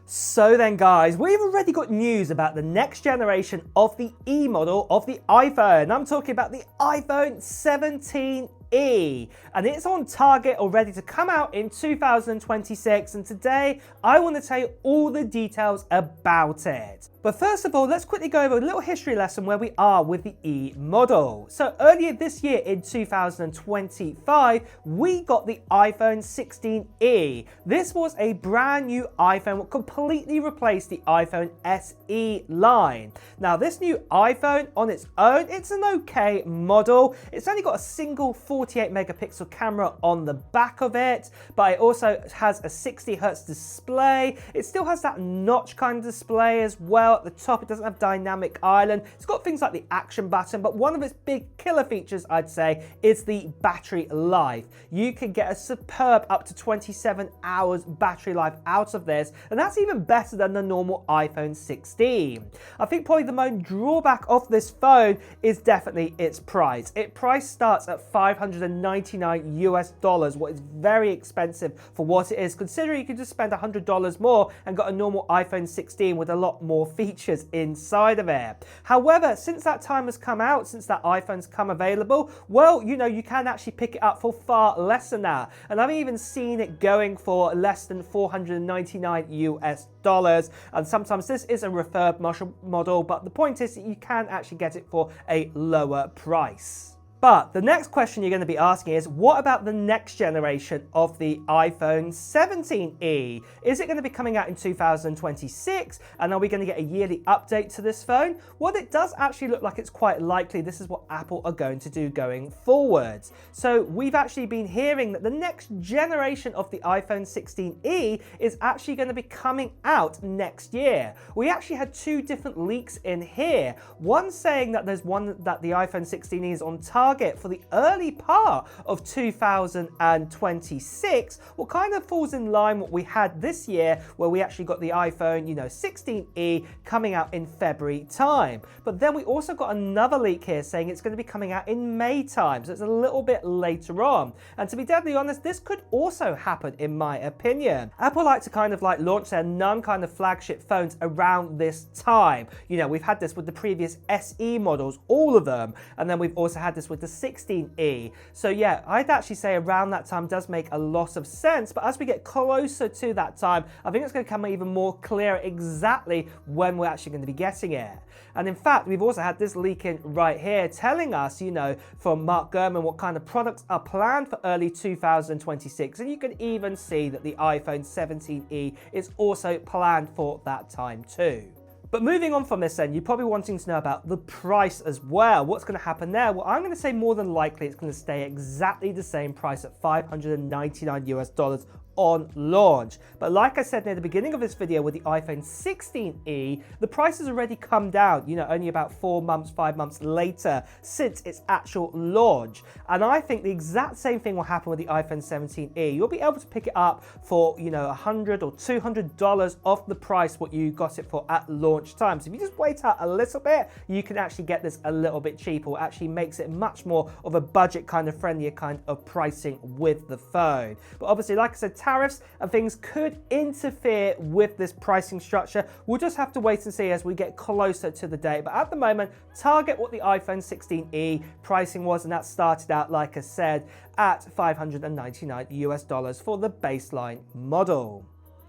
So then guys, we've already got news about the next generation of the E model of the iPhone. I'm talking about the iPhone 17e, and it's on target already to come out in 2026, and today I want to tell you all the details about it. But first of all, let's quickly go over a little history lesson where we are with the E model. So earlier this year in 2025, we got the iPhone 16e. This was a brand new iPhone that completely replaced the iPhone SE line. Now this new iPhone on its own, it's an okay model. It's only got a single 48 megapixel camera on the back of it, but it also has a 60 Hz display. It still has that notch kind of display as well. At the top, it doesn't have dynamic island. It's got things like the action button, but one of its big killer features, I'd say, is the battery life. You can get a superb up to 27 hours battery life out of this, and that's even better than the normal iPhone 16. I think probably the main drawback of this phone is definitely its price. Its price starts at $599 what is very expensive for what it is, considering you can just spend $100 more and got a normal iPhone 16 with a lot more features inside of it. However, since that time has come out, since that iPhone's come available, well, you know, you can actually pick it up for far less than that. And I've even seen it going for less than $499. And sometimes this is a refurb model, but the point is that you can actually get it for a lower price. But the next question you're going to be asking is, what about the next generation of the iPhone 17e? Is it going to be coming out in 2026? And are we going to get a yearly update to this phone? Well, it does actually look like it's quite likely this is what Apple are going to do going forwards. So we've actually been hearing that the next generation of the iPhone 16e is actually going to be coming out next year. We actually had two different leaks in here. One saying that there's one that the iPhone 16e is on target for the early part of 2026, what kind of falls in line what we had this year, where we actually got the iPhone 16e coming out in February time. But then we also got another leak here saying it's going to be coming out in May time, so it's a little bit later on. And to be deadly honest, this could also happen in my opinion. Apple like to kind of like launch their kind of flagship phones around this time. You know, we've had this with the previous SE models, all of them, and then we've also had this with the 16e. So yeah, I'd actually say around that time does make a lot of sense, but as we get closer to that time, I think it's going to become even more clear exactly when we're actually going to be getting it. And in fact, we've also had this leak in right here telling us, you know, from Mark Gurman, what kind of products are planned for early 2026. And you can even see that the iPhone 17e is also planned for that time too. But moving on from this then, you're probably wanting to know about the price as well. What's going to happen there? Well, I'm going to say more than likely it's going to stay exactly the same price at $599 on launch. But like I said near the beginning of this video with the iPhone 16e, the price has already come down, you know, only about 4 months, 5 months later since its actual launch. And I think the exact same thing will happen with the iPhone 17e. You'll be able to pick it up for, you know, $100 or $200 off the price what you got it for at launch time. So if you just wait out a little bit, you can actually get this a little bit cheaper. It actually makes it much more of a budget kind of friendlier kind of pricing with the phone. But obviously, like I said, tariffs and things could interfere with this pricing structure. We'll just have to wait and see as we get closer to the date. But at the moment, target what the iPhone 16e pricing was, and that started out, like I said, at $599 for the baseline model.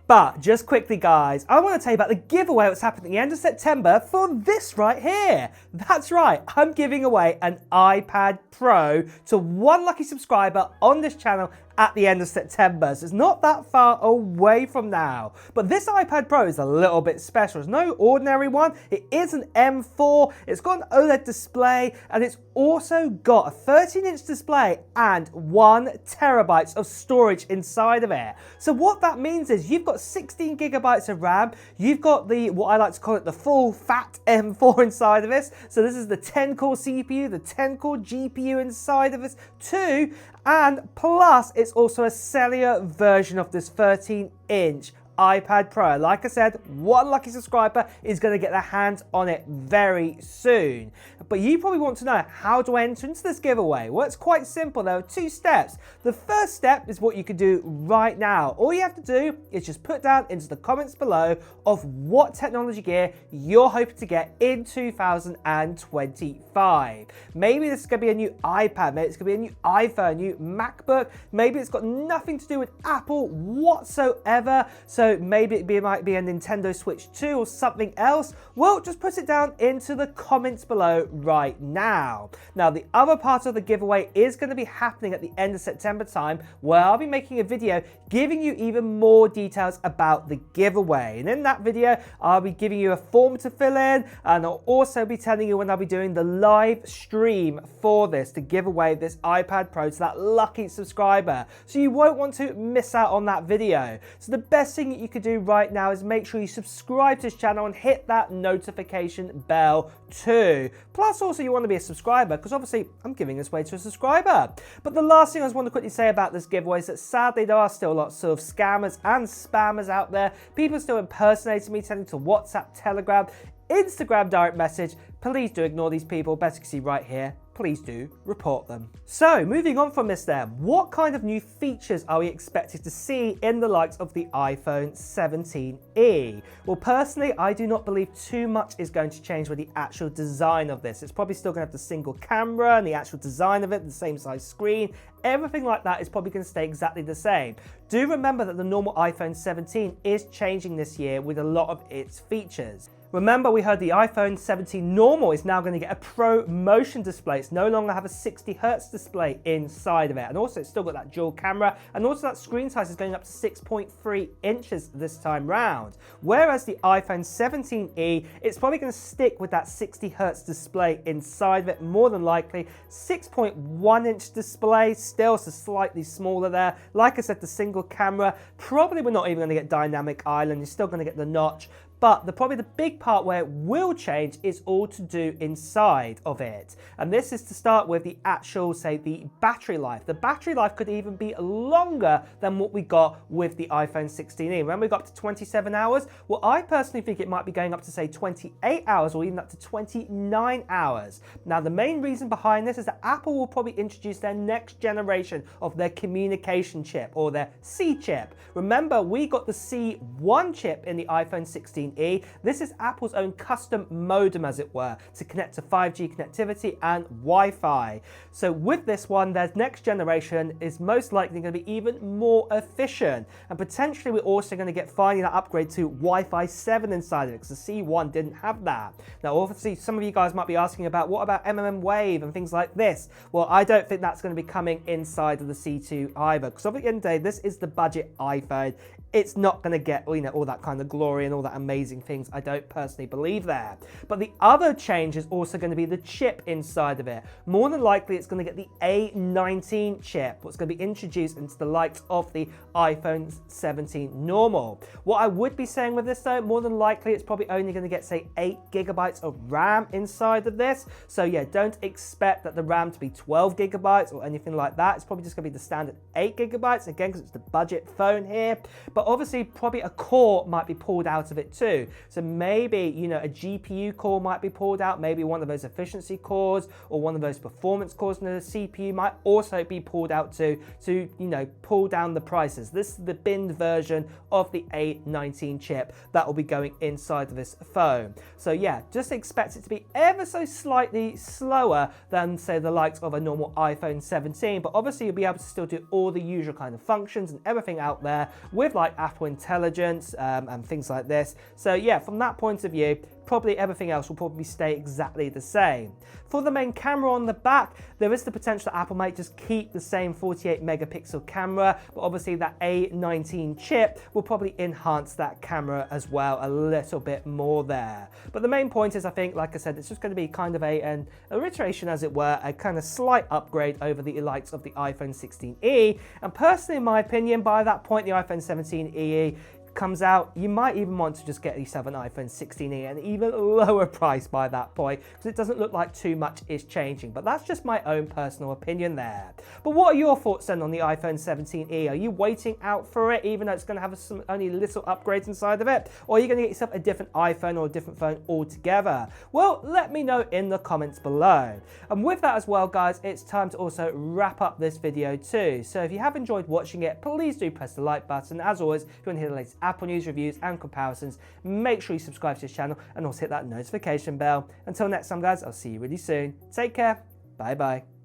But just quickly guys, I want to tell you about the giveaway that's happening at the end of September for this right here. That's right, I'm giving away an iPad Pro to one lucky subscriber on this channel at the end of September, so it's not that far away from now. But this iPad Pro is a little bit special. It's no ordinary one. It is an M4, it's got an OLED display, and it's also got a 13-inch display and 1 terabyte of storage inside of it. So what that means is you've got 16 gigabytes of RAM, you've got the, what I like to call it, the full fat M4 inside of this. So this is the 10-core CPU, the 10-core GPU inside of this too, and plus it's also a cellular version of this 13-inch iPad Pro. Like I said, one lucky subscriber is going to get their hands on it very soon. But you probably want to know, how do I enter into this giveaway? Well, it's quite simple. There are 2 steps. The first step is what you can do right now. All you have to do is just put down into the comments below of what technology gear you're hoping to get in 2025. Maybe this is going to be a new iPad, maybe it's going to be a new iPhone, new MacBook, maybe it's got nothing to do with Apple whatsoever, so maybe it might be a Nintendo Switch 2 or something else. Well, just put it down into the comments below right now. Now, the other part of the giveaway is going to be happening at the end of September time, where I'll be making a video giving you even more details about the giveaway. And in that video, I'll be giving you a form to fill in, and I'll also be telling you when I'll be doing the live stream for this to give away this iPad Pro to that lucky subscriber. So you won't want to miss out on that video. So the best thing that you could do right now is make sure you subscribe to this channel and hit that notification bell too. Plus, also, you want to be a subscriber because obviously I'm giving this away to a subscriber. But the last thing I just want to quickly say about this giveaway is that sadly there are still lots of scammers and spammers out there. People still impersonating me, sending to WhatsApp, Telegram, Instagram direct message. Please do ignore these people. Best you can see right here. Please do report them. So moving on from this then, what kind of new features are we expected to see in the likes of the iPhone 17e? Well, personally, I do not believe too much is going to change with the actual design of this. It's probably still going to have the single camera and the actual design of it, the same size screen. Everything like that is probably going to stay exactly the same. Do remember that the normal iPhone 17 is changing this year with a lot of its features. Remember, we heard the iPhone 17 normal is now going to get a Pro Motion display. It's no longer have a 60Hz display inside of it. And also, it's still got that dual camera. And also, that screen size is going up to 6.3 inches this time round. Whereas the iPhone 17e, it's probably going to stick with that 60Hz display inside of it, more than likely. 6.1 inch display, still so slightly smaller there. Like I said, the single camera, probably we're not even going to get dynamic island. You're still going to get the notch. But probably the big part where it will change is all to do inside of it. And this is to start with the actual, say, the battery life. The battery life could even be longer than what we got with the iPhone 16e. Remember, we got up to 27 hours? Well, I personally think it might be going up to, say, 28 hours or even up to 29 hours. Now, the main reason behind this is that Apple will probably introduce their next generation of their communication chip, or their C chip. Remember, we got the C1 chip in the iPhone 16e. This is Apple's own custom modem, as it were, to connect to 5G connectivity and Wi-Fi. So with this one, their next generation is most likely going to be even more efficient. And potentially we're also going to get finally that upgrade to Wi-Fi 7 inside of it, because the C1 didn't have that. Now, obviously, some of you guys might be asking about, what about Wave and things like this? Well, I don't think that's going to be coming inside of the C2 either, because at the end of the day, this is the budget iPhone. It's not going to get, you know, all that kind of glory and all that amazing things. I don't personally believe there. But the other change is also going to be the chip inside of it. More than likely, it's going to get the A19 chip, what's going to be introduced into the likes of the iPhone 17 normal. What I would be saying with this though, more than likely, it's probably only going to get, say, 8 gigabytes of RAM inside of this. So yeah, don't expect that the RAM to be 12 gigabytes or anything like that. It's probably just going to be the standard 8 gigabytes, again, because it's the budget phone here. But obviously, probably a core might be pulled out of it too. So maybe, you know, a GPU core might be pulled out, maybe one of those efficiency cores or one of those performance cores in the CPU might also be pulled out to, you know, pull down the prices. This is the binned version of the A19 chip that will be going inside of this phone. So yeah, just expect it to be ever so slightly slower than, say, the likes of a normal iPhone 17, but obviously you'll be able to still do all the usual kind of functions and everything out there with like Apple Intelligence and things like this. So yeah, from that point of view, probably everything else will probably stay exactly the same. For the main camera on the back, there is the potential that Apple might just keep the same 48 megapixel camera, but obviously that A19 chip will probably enhance that camera as well a little bit more there. But the main point is, I think, like I said, it's just going to be kind of an iteration, as it were, a kind of slight upgrade over the likes of the iPhone 16e. And personally, in my opinion, by that point, the iPhone 17e comes out, you might even want to just get yourself an iPhone 16e at an even lower price by that point, because it doesn't look like too much is changing. But that's just my own personal opinion there. But what are your thoughts then on the iPhone 17e? Are you waiting out for it, even though it's going to have some only little upgrades inside of it? Or are you going to get yourself a different iPhone or a different phone altogether? Well, let me know in the comments below. And with that as well, guys, it's time to also wrap up this video too. So if you have enjoyed watching it, please do press the like button. As always, if you want to hear the latest Apple news, reviews and comparisons, make sure you subscribe to this channel and also hit that notification bell. Until next time, guys, I'll see you really soon. Take care. Bye bye.